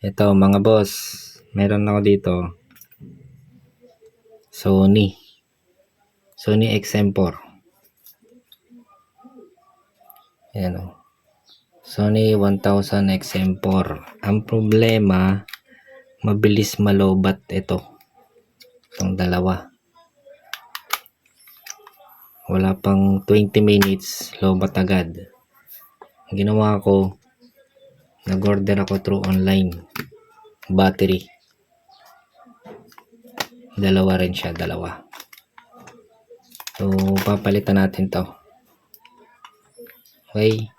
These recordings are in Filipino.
Ito mga boss, meron ako dito Sony XM4. Ayan o, Sony 1000 XM4. Ang problema, mabilis malobat itong dalawa. Wala pang 20 minutes, lobat agad. Ang ginawa ko, nag-order ako through online battery. Dalawa rin siya, dalawa. So papalitan natin to. Okay.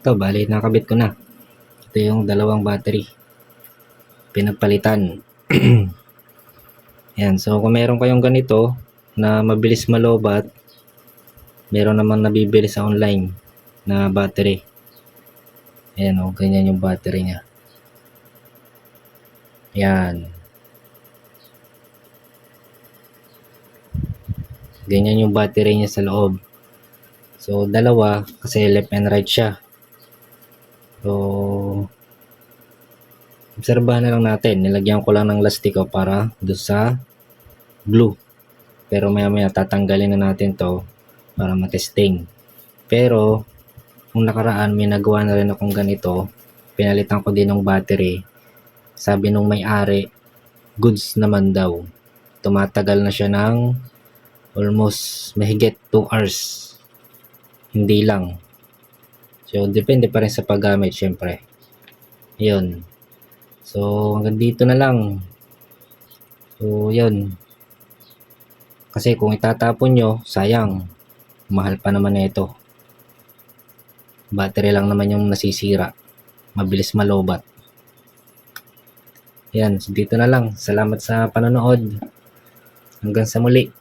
Ito, bali nakabit ko na. Ito yung dalawang battery. Pinagpalitan. Yan, so kung meron kayong ganito na mabilis malobat, meron namang nabibili sa online na battery. Ayan o, ganyan yung battery niya. Yan. Ganyan yung battery niya sa loob. So, dalawa kasi left and right siya. So, obserbahan na lang natin. Nilagyan ko lang ng lastiko para doon sa glue. Pero maya tatanggalin na natin to para matesting. Pero, kung nakaraan may nagawa na rin akong ganito, pinalitan ko din ng battery. Sabi nung may-ari, goods naman daw. Tumatagal na siya ng almost mahigit 2 hours. Hindi lang. So, depende pa rin sa paggamit, syempre. Yun. So, hanggang dito na lang. So, yun. Kasi kung itatapon nyo, sayang. Mahal pa naman na ito. Battery lang naman yung nasisira. Mabilis malobat. Yan. So, dito na lang. Salamat sa panonood. Hanggang sa muli.